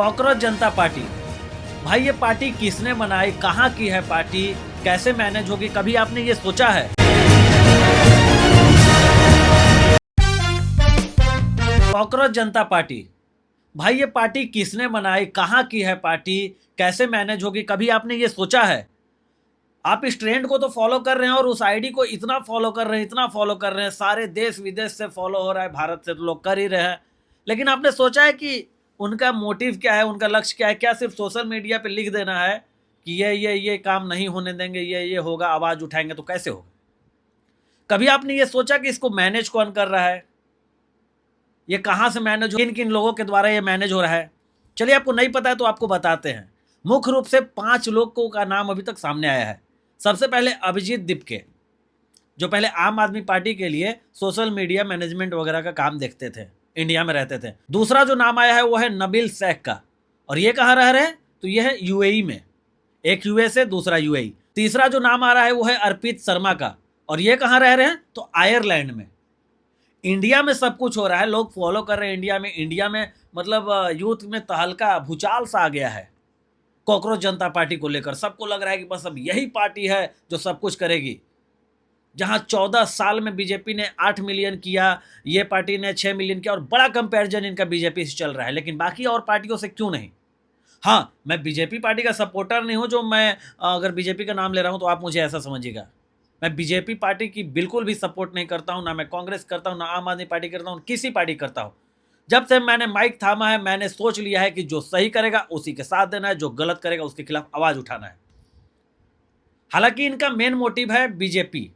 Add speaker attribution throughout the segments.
Speaker 1: Cockroach जनता party, भाई ये party किसने बनाई, कहाँ की है पार्टी, कैसे मैनेज होगी, कभी आपने ये सोचा है? कॉकरोच जनता पार्टी, भाई ये पार्टी किसने बनाई, कहाँ की है पार्टी, कैसे मैनेज होगी, कभी आपने ये सोचा है? आप इस ट्रेंड को तो फॉलो कर रहे हैं और उस आईडी को इतना फॉलो कर रहे हैं, इतना फॉलो कर रहे हैं, सारे देश विदेश से फॉलो हो रहा है, भारत से तो लोग कर ही रहे हैं। लेकिन आपने सोचा है कि उनका मोटिव क्या है, उनका लक्ष्य क्या है? क्या सिर्फ सोशल मीडिया पे लिख देना है कि ये काम नहीं होने देंगे, ये होगा, आवाज उठाएंगे, तो कैसे होगा? कभी आपने ये सोचा कि इसको मैनेज कौन कर रहा है, ये कहाँ से मैनेज, किन किन लोगों के द्वारा ये मैनेज हो रहा है? चलिए, आपको नहीं पता है तो आपको बताते हैं। मुख्य रूप से 5 लोगों का नाम अभी तक सामने आया है। सबसे पहले अभिजीत दीपके, जो पहले आम आदमी पार्टी के लिए सोशल मीडिया मैनेजमेंट वगैरह का काम देखते थे, इंडिया में रहते थे। दूसरा जो नाम आया है वो है नबील शेख का, और ये कहाँ रह रहे हैं? तो ये है यूएई में, एक यूएसए दूसरा यूएई। तीसरा जो नाम आ रहा है वो है अर्पित शर्मा का, और ये कहाँ रह रहे हैं? तो आयरलैंड में। इंडिया में सब कुछ हो रहा है, लोग फॉलो कर रहे हैं इंडिया में मतलब यूथ में तहलका, भूचाल सा आ गया है कॉकरोच जनता पार्टी को लेकर। सबको लग रहा है कि बस अब यही पार्टी है जो सब कुछ करेगी। जहां 14 साल में बीजेपी ने 8 मिलियन किया, ये पार्टी ने 6 मिलियन किया, और बड़ा कंपैरिजन इनका बीजेपी से चल रहा है। लेकिन बाकी और पार्टियों से क्यों नहीं? हाँ, मैं बीजेपी पार्टी का सपोर्टर नहीं हूं, जो मैं अगर बीजेपी का नाम ले रहा हूं तो आप मुझे ऐसा समझिएगा। मैं बीजेपी पार्टी की बिल्कुल भी सपोर्ट नहीं करता हूं, ना मैं कांग्रेस करता हूं, ना आम आदमी पार्टी करता हूं, किसी पार्टी करता हूं। जब से मैंने माइक थामा है, मैंने सोच लिया है कि जो सही करेगा उसी के साथ देना है, जो गलत करेगा उसके खिलाफ आवाज उठाना है। हालांकि इनका मेन मोटिव है बीजेपी,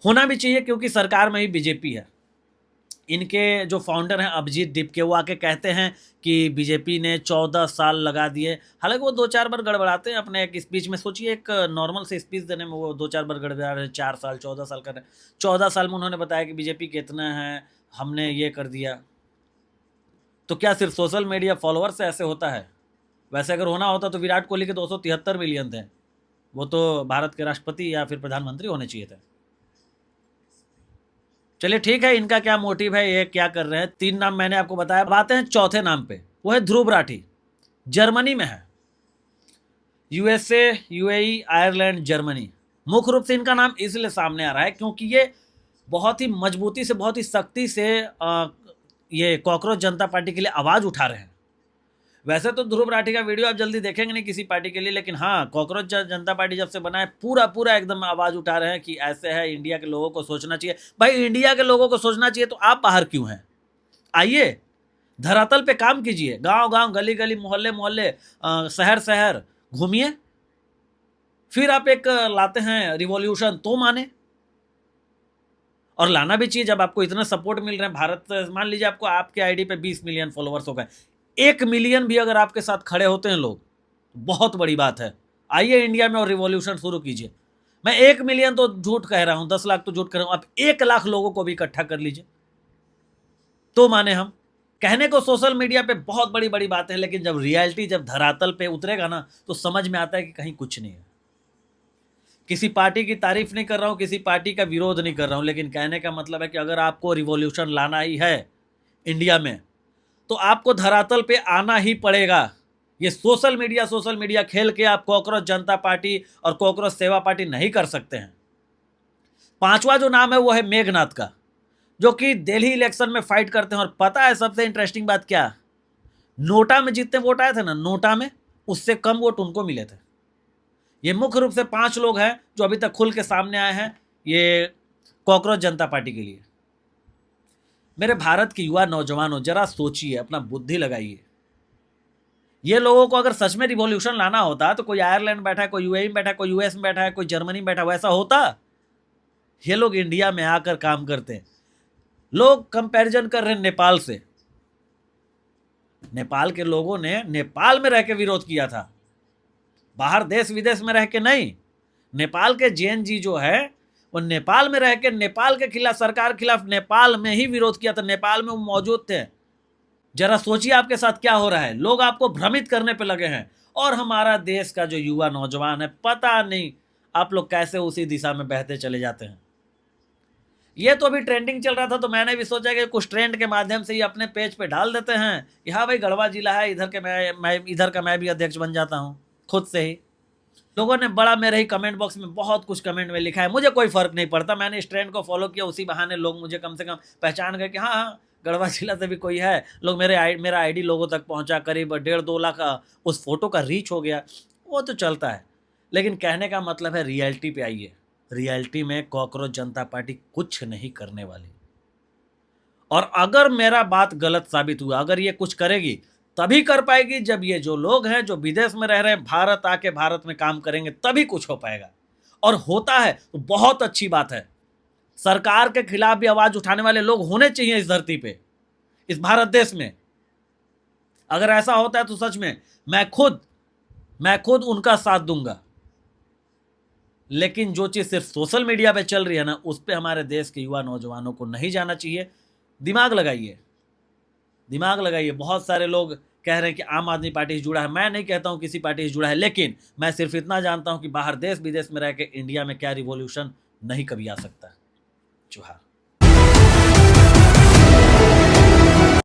Speaker 1: होना भी चाहिए क्योंकि सरकार में ही बीजेपी है। इनके जो फाउंडर हैं अभिजीत दीपके, वो आके कहते हैं कि बीजेपी ने 14 साल लगा दिए। हालांकि वो 2-4 बार गड़बड़ाते हैं अपने एक स्पीच में। सोचिए, एक नॉर्मल से स्पीच देने में वो 2-4 बार गड़बड़ा रहे हैं। 4 साल 14 साल कर रहे हैं। 14 साल में उन्होंने बताया कि बीजेपी कितना है, हमने ये कर दिया। तो क्या सिर्फ सोशल मीडिया फॉलोअर से ऐसे होता है? वैसे अगर होना होता तो विराट कोहली के 273 मिलियन थे, वो तो भारत के राष्ट्रपति या फिर प्रधानमंत्री होने चाहिए थे। चलिए ठीक है, इनका क्या मोटिव है, ये क्या कर रहे हैं? 3 नाम मैंने आपको बताया। अब आते हैं चौथे नाम पे, वो है ध्रुव राठी। जर्मनी में है, यूएसए, यूएई, आयरलैंड, जर्मनी। मुख्य रूप से इनका नाम इसलिए सामने आ रहा है क्योंकि ये बहुत ही मजबूती से, बहुत ही सख्ती से ये कॉकरोच जनता पार्टी के लिए आवाज उठा रहे हैं। वैसे तो ध्रुव राठी का वीडियो आप जल्दी देखेंगे नहीं किसी पार्टी के लिए, लेकिन हाँ, कॉकरोच जनता पार्टी जब से बना है पूरा एकदम आवाज उठा रहे हैं कि ऐसे है, इंडिया के लोगों को सोचना चाहिए। भाई, इंडिया के लोगों को सोचना चाहिए तो आप बाहर क्यों हैं? आइए, धरातल पे काम कीजिए, गांव गांव, गली गली, मोहल्ले मोहल्ले, शहर शहर घूमिए, फिर आप एक लाते हैं रिवॉल्यूशन, तो माने। और लाना भी चाहिए जब आपको इतना सपोर्ट मिल रहा है भारत से। मान लीजिए आपको, आपके आईडी पे 20 मिलियन फॉलोअर्स हो गए, 1 मिलियन भी अगर आपके साथ खड़े होते हैं लोग, बहुत बड़ी बात है। आइए इंडिया में और रिवॉल्यूशन शुरू कीजिए। मैं 1 मिलियन तो झूठ कह रहा हूं, 10 लाख तो झूठ कह रहा हूं, आप 1 लाख लोगों को भी इकट्ठा कर लीजिए तो माने हम। कहने को सोशल मीडिया पे बहुत बड़ी बड़ी बातें हैं, लेकिन जब रियलिटी, जब धरातल पे उतरेगा ना, तो समझ में आता है कि कहीं कुछ नहीं है। किसी पार्टी की तारीफ नहीं कर रहा हूं, किसी पार्टी का विरोध नहीं कर रहा हूं, लेकिन कहने का मतलब है कि अगर आपको रिवॉल्यूशन लाना ही है इंडिया में, तो आपको धरातल पे आना ही पड़ेगा। ये सोशल मीडिया खेल के आप कॉकरोच जनता पार्टी और कॉकरोच सेवा पार्टी नहीं कर सकते हैं। 5वां जो नाम है वो है मेघनाथ का, जो कि दिल्ली इलेक्शन में फाइट करते हैं। और पता है सबसे इंटरेस्टिंग बात क्या? नोटा में जितने वोट आए थे ना, नोटा में, उससे कम वोट उनको मिले थे। ये मुख्य रूप से 5 लोग हैं जो अभी तक खुल के सामने आए हैं ये कॉकरोच जनता पार्टी के लिए। मेरे भारत के युवा नौजवानों, जरा सोचिए, अपना बुद्धि लगाइए। ये लोगों को अगर सच में रिवॉल्यूशन लाना होता तो कोई आयरलैंड बैठा है, कोई यूएई में बैठा है, कोई यूएस में बैठा है, कोई जर्मनी में बैठा है, वैसा होता? ये लोग इंडिया में आकर काम करते हैं। लोग कंपैरिजन कर रहे हैं नेपाल से। नेपाल के लोगों ने नेपाल में रह के विरोध किया था, बाहर देश विदेश में रह के नहीं। नेपाल के जेएनजी जो है, वो नेपाल में रह के नेपाल के खिलाफ, सरकार के खिलाफ नेपाल में ही विरोध किया था। नेपाल में वो मौजूद थे। जरा सोचिए आपके साथ क्या हो रहा है। लोग आपको भ्रमित करने पे लगे हैं, और हमारा देश का जो युवा नौजवान है, पता नहीं आप लोग कैसे उसी दिशा में बहते चले जाते हैं। ये तो अभी ट्रेंडिंग चल रहा था, तो मैंने भी सोचा कि कुछ ट्रेंड के माध्यम से ही अपने पेज पे डाल देते हैं कि हाँ भाई गढ़वा जिला है, इधर के मैं इधर का मैं भी अध्यक्ष बन जाता हूँ खुद से ही। लोगों ने बड़ा मेरे ही कमेंट बॉक्स में बहुत कुछ कमेंट में लिखा है, मुझे कोई फर्क नहीं पड़ता, मैंने इस ट्रेंड को फॉलो किया, उसी बहाने लोग मुझे कम से कम पहचान गए कि हाँ हाँ गढ़वा जिला से भी कोई है। लोग मेरा आईडी लोगों तक पहुंचा, करीब 1.5-2 लाख का उस फोटो का रीच हो गया, वो तो चलता है। लेकिन कहने का मतलब है रियलिटी पे आइए। रियलिटी में कॉकरोच जनता पार्टी कुछ नहीं करने वाली। और अगर मेरा बात गलत साबित हुआ, अगर ये कुछ करेगी तभी कर पाएगी जब ये जो लोग हैं जो विदेश में रह रहे हैं, भारत आके भारत में काम करेंगे, तभी कुछ हो पाएगा। और होता है तो बहुत अच्छी बात है। सरकार के खिलाफ भी आवाज उठाने वाले लोग होने चाहिए इस धरती पे, इस भारत देश में। अगर ऐसा होता है तो सच में मैं खुद उनका साथ दूंगा। लेकिन जो चीज सिर्फ सोशल मीडिया पे चल रही है ना, उस पे हमारे देश के युवा नौजवानों को नहीं जाना चाहिए। दिमाग लगाइए, दिमाग लगाइए। बहुत सारे लोग कह रहे हैं कि आम आदमी पार्टी से जुड़ा है, मैं नहीं कहता हूं किसी पार्टी से जुड़ा है, लेकिन मैं सिर्फ इतना जानता हूं कि बाहर देश विदेश में रह के इंडिया में क्या रिवॉल्यूशन नहीं कभी आ सकता। जोहार।